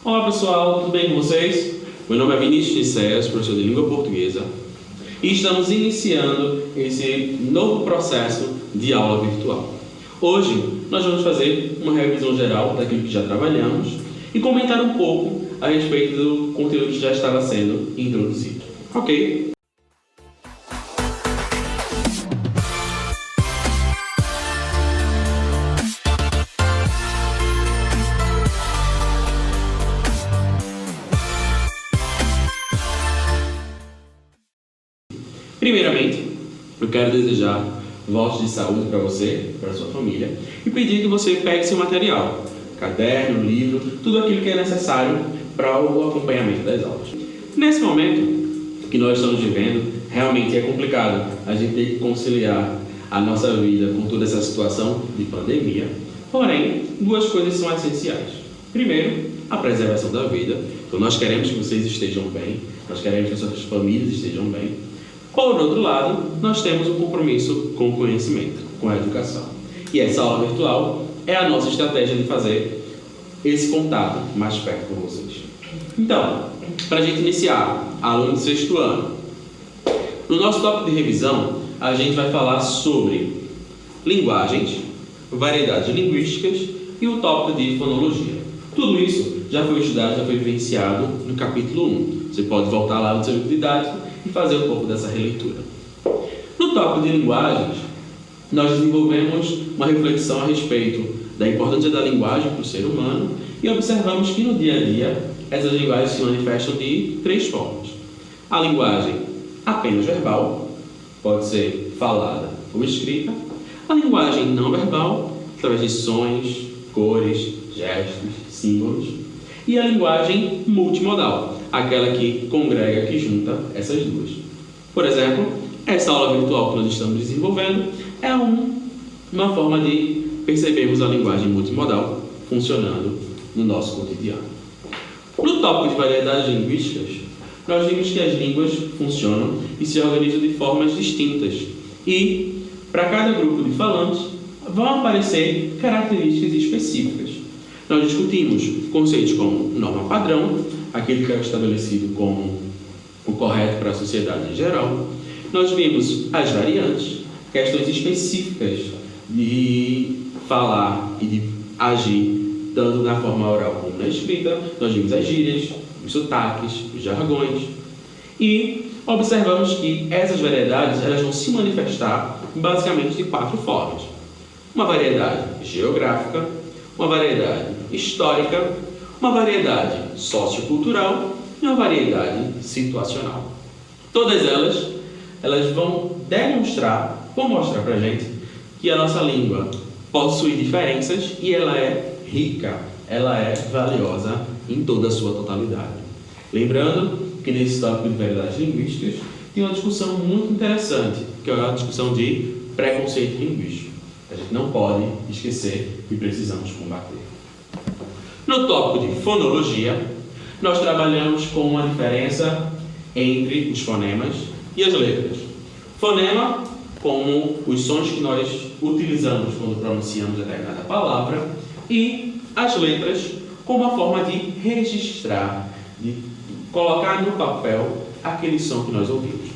Olá pessoal, tudo bem com vocês? Meu nome é Vinícius Nicéas, professor de língua portuguesa, e estamos iniciando esse novo processo de aula virtual. Hoje nós vamos fazer uma revisão geral daquilo que já trabalhamos e comentar um pouco a respeito do conteúdo que já estava sendo introduzido. Ok? Primeiramente, eu quero desejar votos de saúde para você, para a sua família, e pedir que você pegue seu material, caderno, livro, tudo aquilo que é necessário para o acompanhamento das aulas. Nesse momento que nós estamos vivendo, realmente é complicado a gente ter que conciliar a nossa vida com toda essa situação de pandemia, porém, duas coisas são essenciais. Primeiro, a preservação da vida. Então, nós queremos que vocês estejam bem, nós queremos que as suas famílias estejam bem. Por outro lado, nós temos um compromisso com o conhecimento, com a educação. E essa aula virtual é a nossa estratégia de fazer esse contato mais perto com vocês. Então, para a gente iniciar, aluno do 6º ano, no nosso tópico de revisão, a gente vai falar sobre linguagens, variedades linguísticas e o tópico de fonologia. Tudo isso já foi estudado, já foi vivenciado no capítulo 1. Você pode voltar lá no seu livro didático e fazer um pouco dessa releitura. No tópico de linguagens, nós desenvolvemos uma reflexão a respeito da importância da linguagem para o ser humano e observamos que no dia a dia essas linguagens se manifestam de 3 formas. A linguagem apenas verbal, pode ser falada ou escrita. A linguagem não verbal, através de sons, cores, gestos, símbolos. E a linguagem multimodal, aquela que congrega, que junta essas duas. Por exemplo, essa aula virtual que nós estamos desenvolvendo é uma forma de percebermos a linguagem multimodal funcionando no nosso cotidiano. No tópico de variedades linguísticas, nós vimos que as línguas funcionam e se organizam de formas distintas e, para cada grupo de falantes, vão aparecer características específicas. Nós discutimos conceitos como norma padrão, aquele que é estabelecido como o correto para a sociedade em geral. Nós vimos as variantes, questões específicas de falar e de agir, tanto na forma oral como na escrita. Nós vimos as gírias, os sotaques, os jargões. E observamos que essas variedades elas vão se manifestar basicamente de 4 formas. Uma variedade geográfica, uma variedade histórica, uma variedade sociocultural e uma variedade situacional. Todas elas vão mostrar para a gente que a nossa língua possui diferenças e ela é rica, ela é valiosa em toda a sua totalidade. Lembrando que nesse tópico de variedades linguísticas tem uma discussão muito interessante, que é a discussão de preconceito linguístico. A gente não pode esquecer que precisamos combater. No tópico de fonologia, nós trabalhamos com uma diferença entre os fonemas e as letras. Fonema, como os sons que nós utilizamos quando pronunciamos determinada palavra, e as letras, como a forma de registrar, de colocar no papel aquele som que nós ouvimos.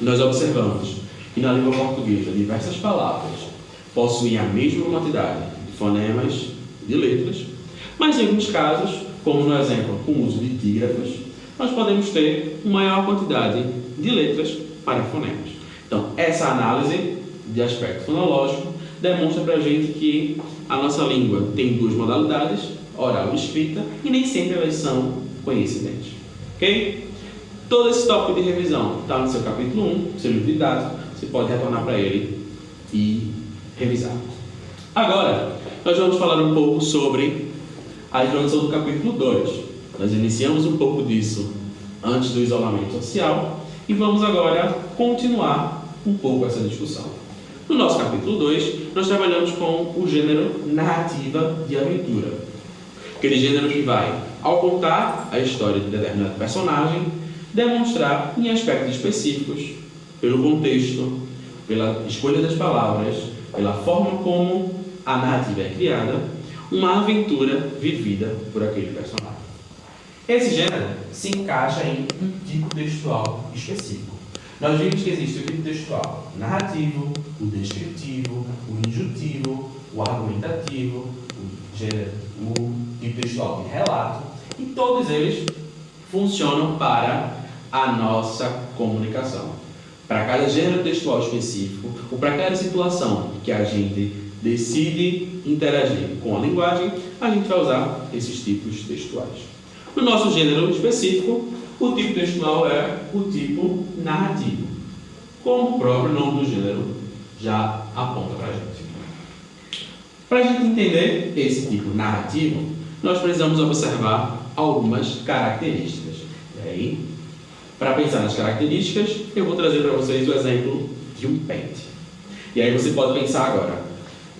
Nós observamos que na língua portuguesa diversas palavras possuem a mesma quantidade de fonemas e de letras, mas em alguns casos, como no exemplo com o uso de dígrafos, nós podemos ter uma maior quantidade de letras para fonemas. Então, essa análise de aspecto fonológico demonstra para a gente que a nossa língua tem 2 modalidades, oral e escrita, e nem sempre elas são coincidentes. Ok? Todo esse tópico de revisão está no seu capítulo 1, seu livro didático, você pode retornar para ele e revisar. Agora, nós vamos falar um pouco sobre a introdução do capítulo 2. Nós iniciamos um pouco disso antes do isolamento social e vamos agora continuar um pouco essa discussão. No nosso capítulo 2, nós trabalhamos com o gênero narrativa de aventura. Aquele gênero que vai, ao contar a história de determinado personagem, demonstrar em aspectos específicos, pelo contexto, pela escolha das palavras, pela forma como a narrativa é criada, uma aventura vivida por aquele personagem. Esse gênero se encaixa em um tipo textual específico. Nós vimos que existe o tipo textual narrativo, o descritivo, o injuntivo, o argumentativo, o tipo textual de relato, e todos eles funcionam para a nossa comunicação. Para cada gênero textual específico, ou para cada situação que a gente decide interagir com a linguagem, a gente vai usar esses tipos textuais. No nosso gênero específico, o tipo textual é o tipo narrativo, como o próprio nome do gênero já aponta para a gente. Para a gente entender esse tipo narrativo, nós precisamos observar algumas características. E aí, para pensar nas características, eu vou trazer para vocês o exemplo de um pente. E aí você pode pensar agora,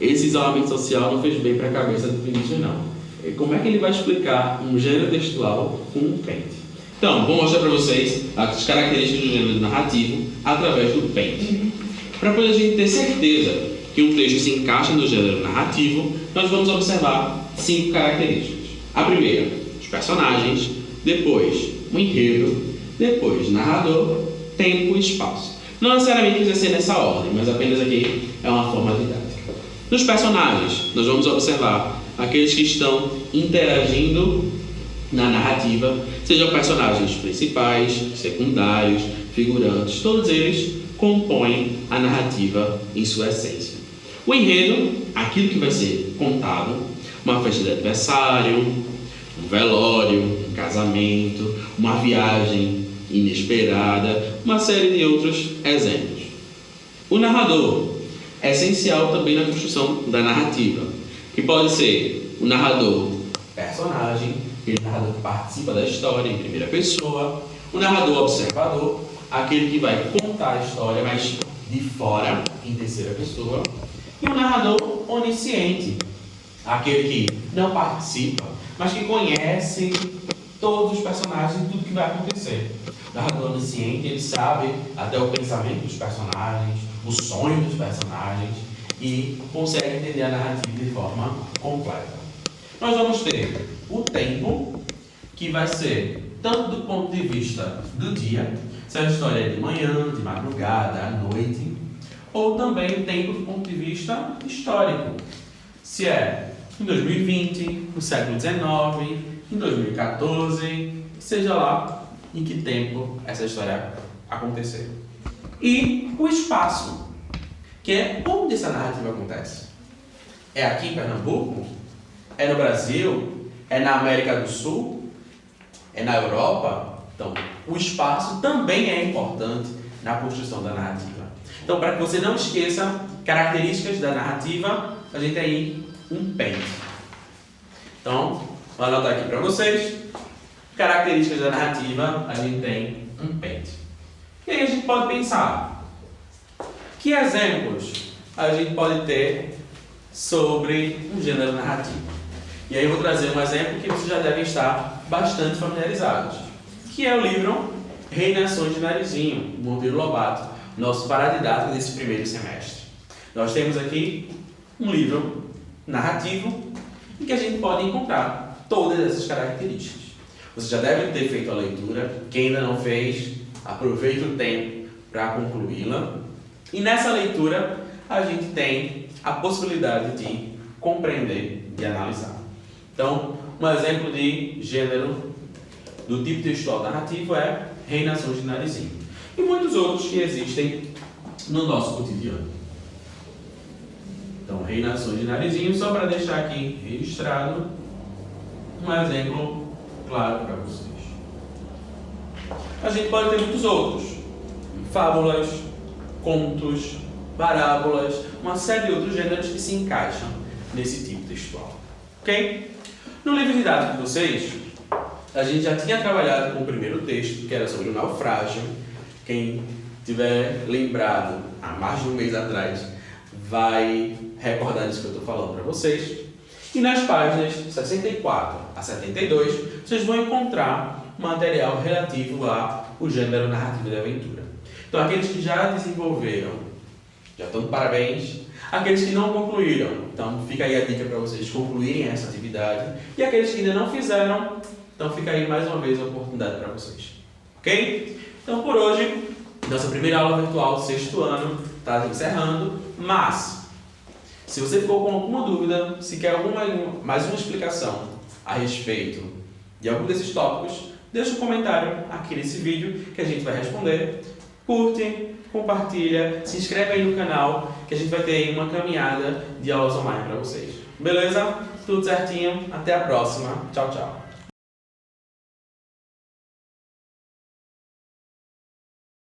esse isolamento social não fez bem para a cabeça do Vinícius, não. Como é que ele vai explicar um gênero textual com um pente? Então, vou mostrar para vocês as características do gênero narrativo através do pente. Para poder a gente ter certeza que um texto se encaixa no gênero narrativo, nós vamos observar 5 características. A primeira, os personagens, depois o enredo, depois narrador, tempo e espaço. Não necessariamente precisa ser nessa ordem, mas apenas aqui é uma forma didática. Nos personagens, nós vamos observar aqueles que estão interagindo na narrativa, sejam personagens principais, secundários, figurantes, todos eles compõem a narrativa em sua essência. O enredo, aquilo que vai ser contado, uma festa de aniversário, um velório, um casamento, uma viagem inesperada, uma série de outros exemplos. O narrador é essencial também na construção da narrativa, que pode ser o narrador personagem, aquele narrador que participa da história em primeira pessoa, o narrador observador, aquele que vai contar a história, mas de fora, em terceira pessoa, e o narrador onisciente, aquele que não participa, mas que conhece todos os personagens e tudo que vai acontecer. O narrador onisciente, ele sabe até o pensamento dos personagens, o sonho dos personagens, e consegue entender a narrativa de forma completa. Nós vamos ter o tempo, que vai ser tanto do ponto de vista do dia, se a história é de manhã, de madrugada, à noite, ou também o tempo do ponto de vista histórico, se é em 2020, no século XIX, em 2014, seja lá em que tempo essa história aconteceu. E o espaço, que é onde essa narrativa acontece. É aqui em Pernambuco? É no Brasil? É na América do Sul? É na Europa? Então, o espaço também é importante na construção da narrativa. Então, para que você não esqueça características da narrativa, a gente tem aí um pente. Então, vou anotar aqui para vocês. Características da narrativa, a gente tem um pente. E aí a gente pode pensar, que exemplos a gente pode ter sobre um gênero narrativo? E aí eu vou trazer um exemplo que vocês já devem estar bastante familiarizados, que é o livro Reinações de Narizinho, do Monteiro Lobato, nosso paradidático desse primeiro semestre. Nós temos aqui um livro narrativo em que a gente pode encontrar todas essas características. Você já deve ter feito a leitura, quem ainda não fez, aproveite o tempo para concluí-la. E nessa leitura, a gente tem a possibilidade de compreender e analisar. Então, um exemplo de gênero do tipo textual narrativo é Reinações de Narizinho. E muitos outros que existem no nosso cotidiano. Então, Reinações de Narizinho, só para deixar aqui registrado um exemplo claro para vocês. A gente pode ter muitos outros. Fábulas, contos, parábolas, uma série de outros gêneros que se encaixam nesse tipo textual. Ok? No livro didático de vocês, a gente já tinha trabalhado com o primeiro texto, que era sobre o naufrágio. Quem tiver lembrado há mais de um mês atrás vai recordar disso que eu estou falando para vocês. E nas páginas 64 a 72, vocês vão encontrar material relativo ao gênero narrativo de aventura. Então, aqueles que já desenvolveram, já estão de parabéns. Aqueles que não concluíram, então fica aí a dica para vocês concluírem essa atividade. E aqueles que ainda não fizeram, Então fica aí mais uma vez a oportunidade para vocês. Ok? Então por hoje, nossa primeira aula virtual do 6º ano está encerrando, mas se você ficou com alguma dúvida, se quer mais uma explicação a respeito de algum desses tópicos, deixa um comentário aqui nesse vídeo que a gente vai responder. Curte, compartilha, se inscreve aí no canal que a gente vai ter aí uma caminhada de aulas online para vocês. Beleza? Tudo certinho? Até a próxima. Tchau, tchau.